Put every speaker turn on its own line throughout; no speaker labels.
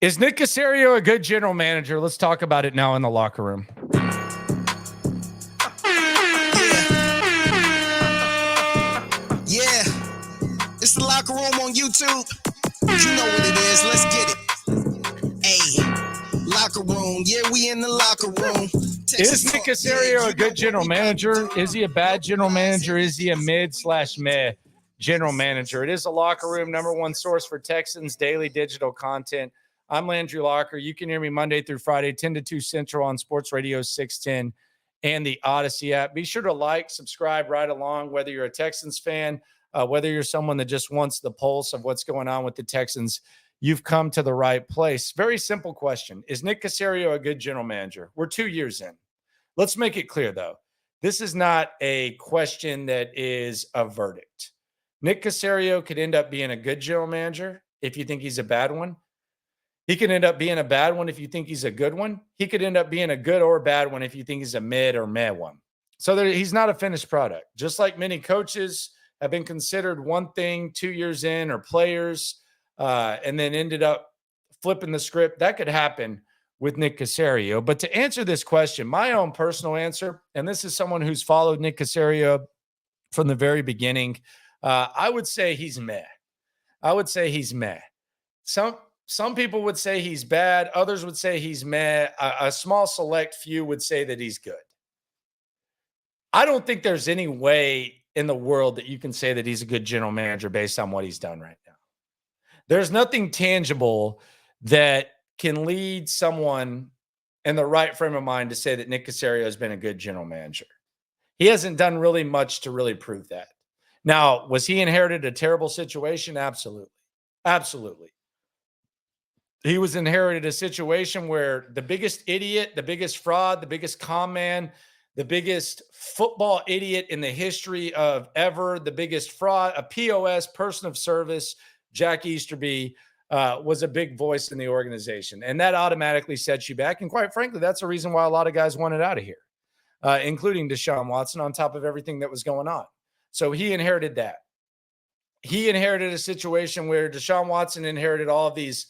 Is Nick Caserio a good general manager? Let's talk about it now in the locker room.
Yeah, it's the locker room on YouTube. You know what it is. Let's get it. Hey, locker room. Yeah, we in the locker room.
Is Nick Caserio a good general manager? Is he a bad general manager? Is he a mid/meh general manager? It is a locker room, number one source for Texans daily digital content. I'm Landry Locker. You can hear me Monday through Friday, 10 to 2 Central on Sports Radio 610 and the Odyssey app. Be sure to like, subscribe right along, whether you're a Texans fan, whether you're someone that just wants the pulse of what's going on with the Texans. You've come to the right place. Very simple question. Is Nick Caserio a good general manager? We're 2 years in. Let's make it clear, though. This is not a question that is a verdict. Nick Caserio could end up being a good general manager if you think he's a bad one. He could end up being a bad one if you think he's a good one. He could end up being a good or bad one if you think he's a mid or meh one. So he's not a finished product. Just like many coaches have been considered one thing 2 years in, or players, and then ended up flipping the script. That could happen with Nick Caserio. But to answer this question, my own personal answer, and this is someone who's followed Nick Caserio from the very beginning, I would say he's meh. I would say he's meh. Some people would say he's bad. Others would say he's meh. A small select few would say that he's good. I don't think there's any way in the world that you can say that he's a good general manager based on what he's done right now. There's nothing tangible that can lead someone in the right frame of mind to say that Nick Caserio has been a good general manager. He hasn't done really much to really prove that. Now, was he inherited a terrible situation? Absolutely. Absolutely. He was inherited a situation where the biggest idiot, the biggest fraud, the biggest con man, the biggest football idiot in the history of ever, the biggest fraud, a POS, person of service, Jack Easterby, was a big voice in the organization. And that automatically sets you back. And quite frankly, that's the reason why a lot of guys wanted out of here, including Deshaun Watson, on top of everything that was going on. So he inherited that. He inherited a situation where Deshaun Watson inherited all of these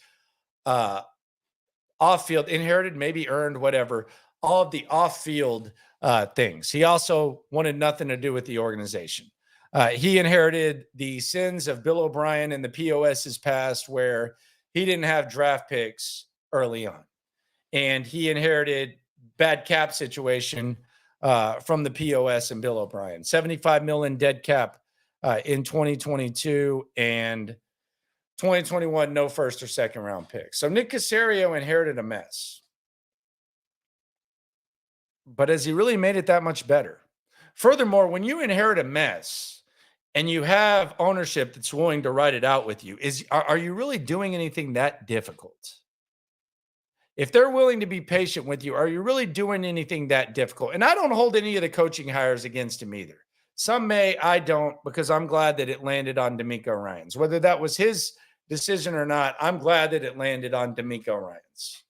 off-field, inherited, maybe earned, whatever, all of the off-field things. He also wanted nothing to do with the organization. He inherited the sins of Bill O'Brien and the POS's past, where he didn't have draft picks early on. And he inherited bad cap situation from the POS and Bill O'Brien. $75 million dead cap in 2022, and 2021, no first or second round picks. So Nick Caserio inherited a mess. But has he really made it that much better? Furthermore, when you inherit a mess and you have ownership that's willing to ride it out with you, are you really doing anything that difficult? If they're willing to be patient with you, are you really doing anything that difficult? And I don't hold any of the coaching hires against him either. Some may, I don't, because I'm glad that it landed on D'Amico Ryans. Whether that was his decision or not, I'm glad that it landed on D'Amico Ryans.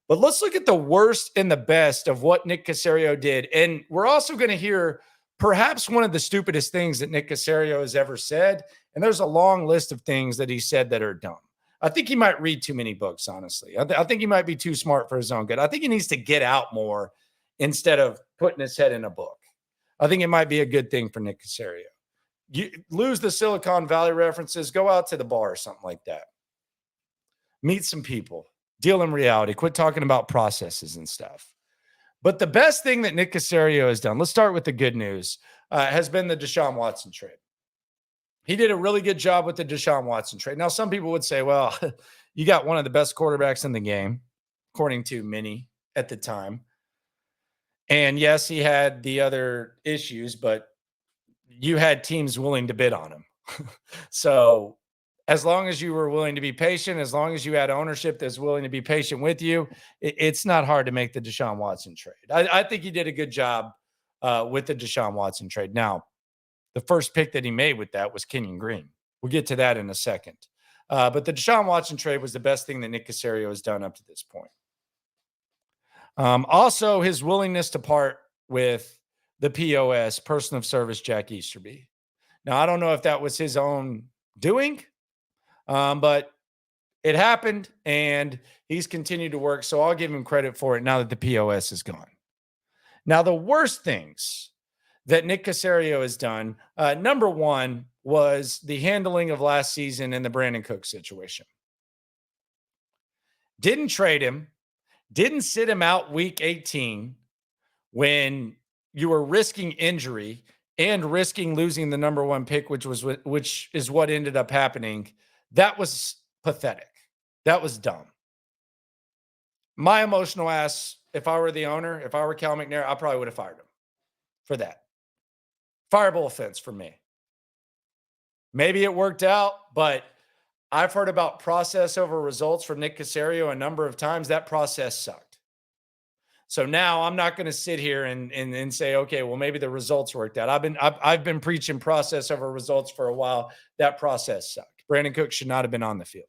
But let's look at the worst and the best of what Nick Caserio did. And we're also going to hear perhaps one of the stupidest things that Nick Caserio has ever said. And there's a long list of things that he said that are dumb. I think he might read too many books, honestly. I think he might be too smart for his own good. I think he needs to get out more instead of putting his head in a book. I think it might be a good thing for Nick Caserio. You lose the Silicon Valley references, go out to the bar or something like that. Meet some people, deal in reality, quit talking about processes and stuff. But the best thing that Nick Caserio has done, let's start with the good news, has been the Deshaun Watson trade. He did a really good job with the Deshaun Watson trade. Now, some people would say, well, you got one of the best quarterbacks in the game, according to many at the time. And yes, he had the other issues, but you had teams willing to bid on him. So as long as you were willing to be patient, as long as you had ownership that's willing to be patient with you, it's not hard to make the Deshaun Watson trade. I think he did a good job with the Deshaun Watson trade. Now, the first pick that he made with that was Kenyon Green. We'll get to that in a second. But the Deshaun Watson trade was the best thing that Nick Caserio has done up to this point. Also, his willingness to part with the POS, person of service, Jack Easterby. Now, I don't know if that was his own doing, but it happened, and he's continued to work. So I'll give him credit for it now that the POS is gone. Now, the worst things that Nick Caserio has done, number one was the handling of last season in the Brandon Cook situation. Didn't trade him, didn't sit him out week 18 when you were risking injury and risking losing the number one pick, which is what ended up happening. That was pathetic. That was dumb. My emotional ass, if I were the owner, if I were Cal McNair, I probably would have fired him for that. Fireable offense for me. Maybe it worked out, but I've heard about process over results from Nick Caserio a number of times. That process sucked. So now I'm not going to sit here and say, okay, well, maybe the results worked out. I've been preaching process over results for a while. That process sucked. Brandon Cook should not have been on the field.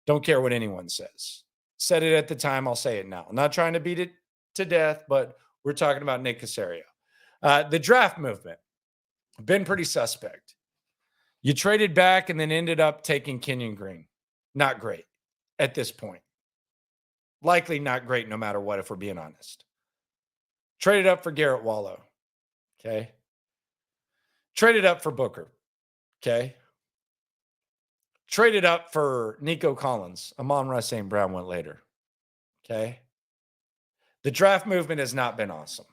Don't care what anyone says. Said it at the time. I'll say it now. I'm not trying to beat it to death, but we're talking about Nick Caserio. The draft movement, been pretty suspect. You traded back and then ended up taking Kenyon Green. Not great at this point. Likely not great no matter what, if we're being honest. Traded up for Garrett Wallow. Okay. Traded up for Booker. Okay. Traded up for Nico Collins. Amon-Ra St. Brown went later. Okay. The draft movement has not been awesome.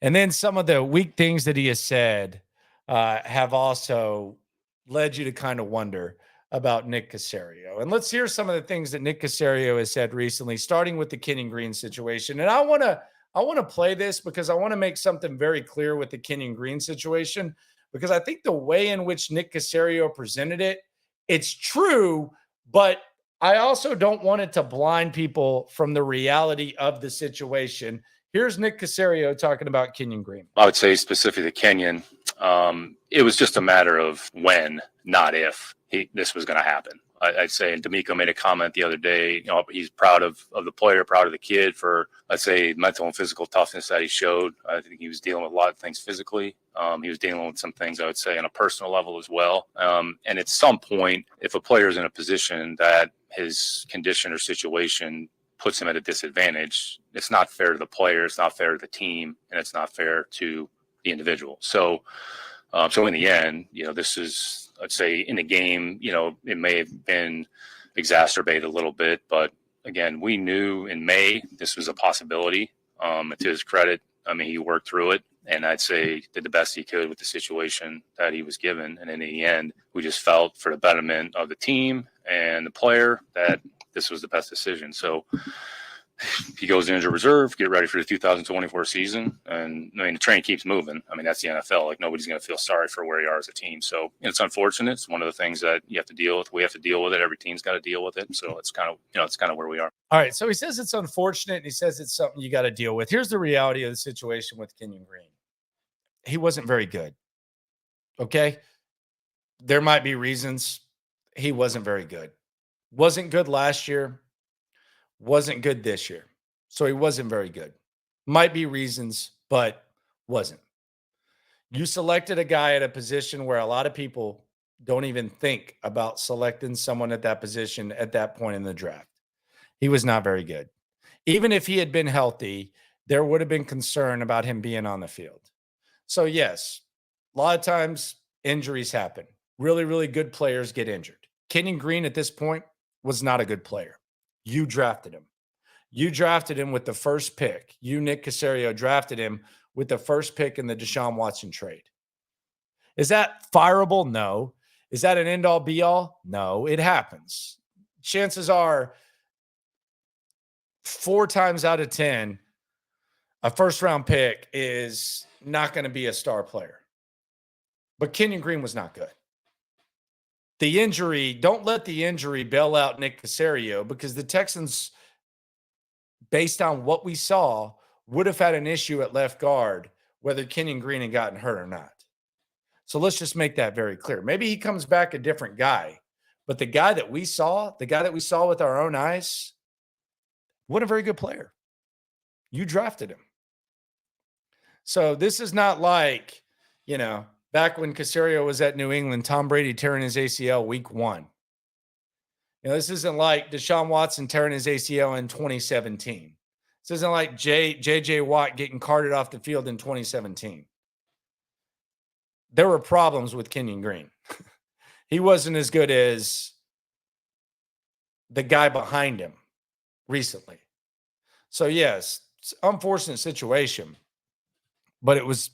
And then some of the weak things that he has said have also led you to kind of wonder about Nick Caserio. And let's hear some of the things that Nick Caserio has said recently, starting with the Kenyon Green situation. And I want to play this because I want to make something very clear with the Kenyon Green situation, because I think the way in which Nick Caserio presented it, it's true, but I also don't want it to blind people from the reality of the situation. Here's Nick Caserio talking about Kenyon Green.
I would say specifically Kenyon, it was just a matter of when, not if, this was going to happen. I'd say, and D'Amico made a comment the other day, he's proud of the player, proud of the kid for, let's say, mental and physical toughness that he showed. I think he was dealing with a lot of things physically. He was dealing with some things, I would say, on a personal level as well. And at some point, if a player is in a position that his condition or situation puts him at a disadvantage, it's not fair to the player, it's not fair to the team, and it's not fair to the individual. So in the end, this is, I'd say, in the game, it may have been exacerbated a little bit, but again, we knew in May this was a possibility. To his credit, he worked through it, and I'd say did the best he could with the situation that he was given. And in the end, we just felt for the betterment of the team and the player that this was the best decision. So he goes into reserve, get ready for the 2024 season. And the train keeps moving. That's the NFL. Like, nobody's going to feel sorry for where you are as a team. So it's unfortunate. It's one of the things that you have to deal with. We have to deal with it. Every team's got to deal with it. So it's kind of where we are.
All right. So he says it's unfortunate, and he says it's something you got to deal with. Here's the reality of the situation with Kenyon Green. He wasn't very good. Okay. There might be reasons. He wasn't very good. Wasn't good last year. Wasn't good this year. So he wasn't very good. Might be reasons, but wasn't. You selected a guy at a position where a lot of people don't even think about selecting someone at that position at that point in the draft. He was not very good. Even if he had been healthy, there would have been concern about him being on the field. So yes, a lot of times injuries happen. Really, really good players get injured. Kenyon Green at this point was not a good player. You drafted him. You drafted him with the first pick. You, Nick Caserio, drafted him with the first pick in the Deshaun Watson trade. Is that fireable? No. Is that an end-all, be-all? No, it happens. Chances are 4 times out of 10, a first-round pick is not going to be a star player. But Kenyon Green was not good. The injury, don't let the injury bail out Nick Caserio, because the Texans, based on what we saw, would have had an issue at left guard, whether Kenyon Green had gotten hurt or not. So let's just make that very clear. Maybe he comes back a different guy, but the guy that we saw with our own eyes, wasn't a very good player. You drafted him. So this is not like, back when Caserio was at New England, Tom Brady tearing his ACL week 1. This isn't like Deshaun Watson tearing his ACL in 2017. This isn't like J.J. Watt getting carted off the field in 2017. There were problems with Kenyon Green. He wasn't as good as the guy behind him recently. So, yes, it's an unfortunate situation, but it was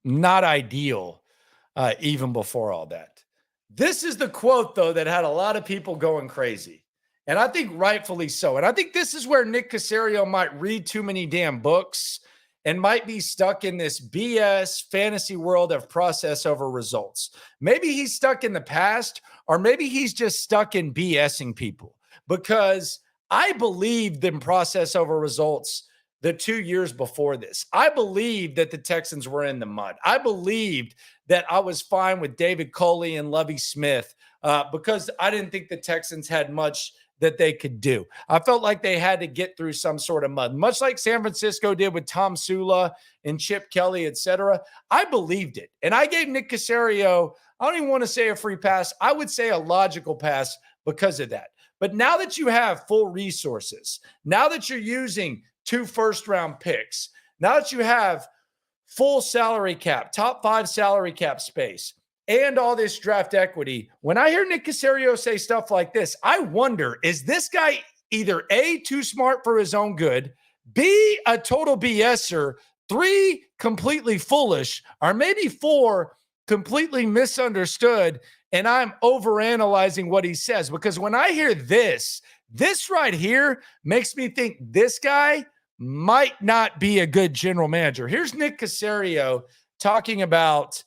not ideal even before all that. This is the quote, though, that had a lot of people going crazy, and I think rightfully so. And I think this is where Nick Caserio might read too many damn books and might be stuck in this BS fantasy world of process over results. Maybe he's stuck in the past, or maybe he's just stuck in BSing people, because I believed in process over results the 2 years before this. I believed that the Texans were in the mud. I believed that I was fine with David Coley and Lovie Smith because I didn't think the Texans had much that they could do. I felt like they had to get through some sort of mud, much like San Francisco did with Tom Sula and Chip Kelly, etc. I believed it. And I gave Nick Caserio, I don't even want to say a free pass. I would say a logical pass because of that. But now that you have full resources, now that you're using 2 first-round picks, now that you have full salary cap, top 5 salary cap space, and all this draft equity, when I hear Nick Caserio say stuff like this, I wonder, is this guy either A, too smart for his own good, B, a total BSer, 3, completely foolish, or maybe 4, completely misunderstood, and I'm overanalyzing what he says? Because when I hear this right here makes me think this guy might not be a good general manager. Here's Nick Caserio talking about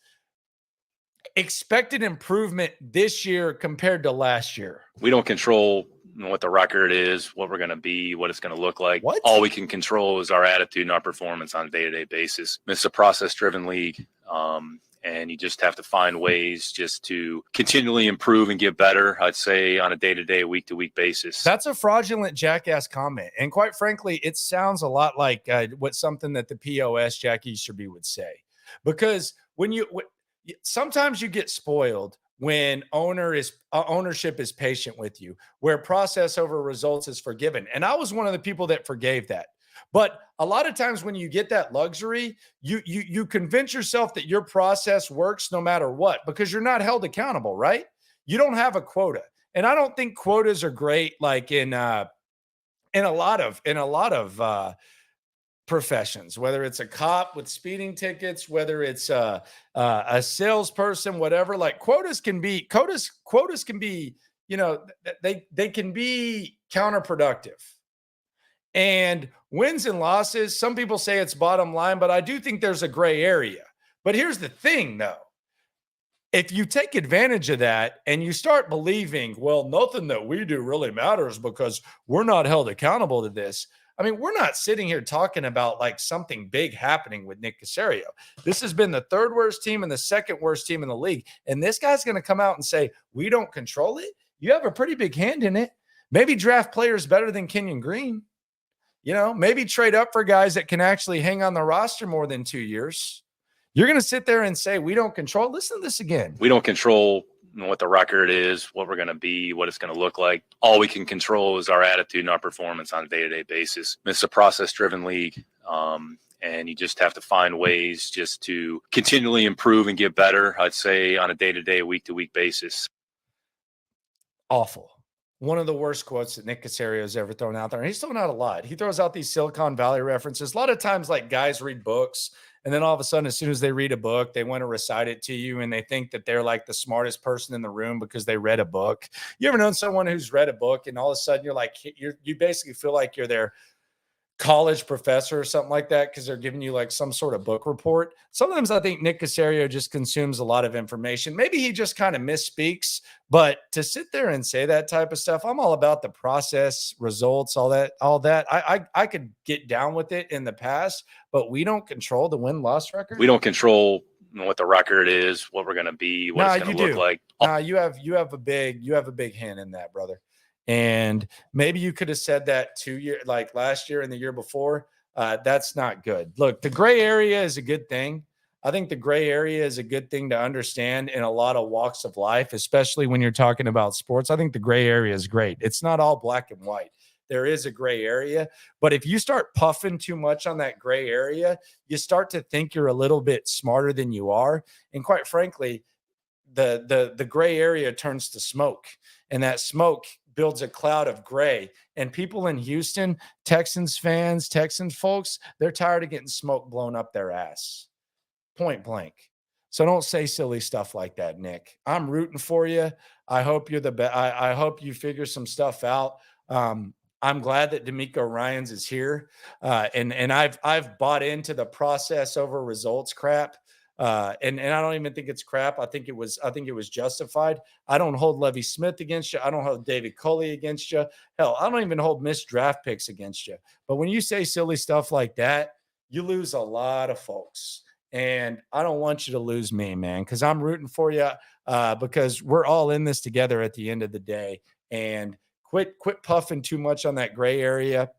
expected improvement this year compared to last year.
We don't control what the record is, what we're going to be, what it's going to look like.
What?
All we can control is our attitude and our performance on a day-to-day basis. It's a process-driven league, and you just have to find ways just to continually improve and get better, I'd say, on a day-to-day, week-to-week basis.
That's a fraudulent jackass comment. And quite frankly, it sounds a lot like something that the POS Jack Easterby would say. Because sometimes you get spoiled when ownership is patient with you, where process over results is forgiven. And I was one of the people that forgave that. But a lot of times when you get that luxury, you convince yourself that your process works no matter what, because you're not held accountable, right? You don't have a quota. And I don't think quotas are great like in a lot of professions, whether it's a cop with speeding tickets, whether it's a salesperson, whatever. Like quotas can be, they can be counterproductive. And wins and losses, some people say it's bottom line, but I do think there's a gray area. But here's the thing, though. If you take advantage of that and you start believing, well, nothing that we do really matters because we're not held accountable to this. I mean, we're not sitting here talking about like something big happening with Nick Caserio. This has been the 3rd worst team and the 2nd worst team in the league. And this guy's going to come out and say, we don't control it. You have a pretty big hand in it. Maybe draft players better than Kenyon Green. Maybe trade up for guys that can actually hang on the roster more than 2 years. You're going to sit there and say, we don't control. Listen to this again.
We don't control what the record is, what we're going to be, what it's going to look like. All we can control is our attitude and our performance on a day-to-day basis. It's a process-driven league, and you just have to find ways just to continually improve and get better, I'd say, on a day-to-day, week-to-week basis.
Awful. One of the worst quotes that Nick Caserio has ever thrown out there. And he's thrown out a lot. He throws out these Silicon Valley references. A lot of times, like, guys read books, and then all of a sudden, as soon as they read a book, they want to recite it to you, and they think that they're like the smartest person in the room because they read a book. You ever known someone who's read a book, and all of a sudden you're like, you basically feel like you're their college professor or something like that because they're giving you like some sort of book report? Sometimes I think Nick Caserio just consumes a lot of information. Maybe he just kind of misspeaks, but to sit there and say that type of stuff, I'm all about the process, results, all that. I could get down with it in the past, but we don't control the win-loss record.
We don't control what the record is, what we're going to be, what it's going to look like.
You have a big hand in that, brother. And maybe you could have said that 2 years, like last year and the year before. That's not good. Look, the gray area is a good thing. I think the gray area is a good thing to understand in a lot of walks of life, especially when you're talking about sports. I think the gray area is great. It's not all black and white. There is a gray area, but if you start puffing too much on that gray area, you start to think you're a little bit smarter than you are. And quite frankly, the gray area turns to smoke, and that smoke builds a cloud of gray. And people in Houston, Texans fans, Texans folks, they're tired of getting smoke blown up their ass. Point blank. So don't say silly stuff like that, Nick. I'm rooting for you. I hope you're the best. I hope you figure some stuff out. I'm glad that D'Amico Ryans is here, and I've bought into the process over results crap. And I don't even think it's crap. I think it was justified. I don't hold Levy Smith against you. I don't hold David Culley against you. Hell, I don't even hold missed draft picks against you. But when you say silly stuff like that, you lose a lot of folks. And I don't want you to lose me, man, because I'm rooting for you, because we're all in this together at the end of the day. And quit puffing too much on that gray area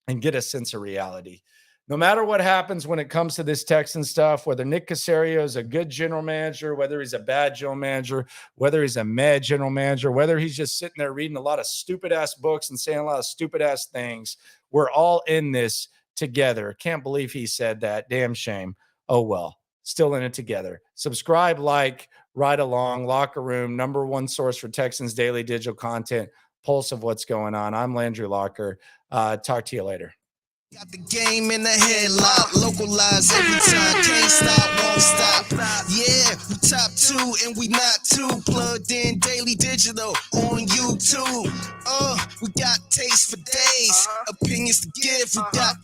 and get a sense of reality. No matter what happens when it comes to this Texan stuff, whether Nick Caserio is a good general manager, whether he's a bad general manager, whether he's a mad general manager, whether he's just sitting there reading a lot of stupid-ass books and saying a lot of stupid-ass things, we're all in this together. Can't believe he said that. Damn shame. Oh, well, still in it together. Subscribe, like, ride along. Locker Room, #1 source for Texans daily digital content, pulse of what's going on. I'm Landry Locker. Talk to you later.
Got the game in the headlock, localized every time, can't stop, won't stop. Yeah, we top 2 and we not too plugged in daily digital on YouTube. We got taste for days, opinions to give, we got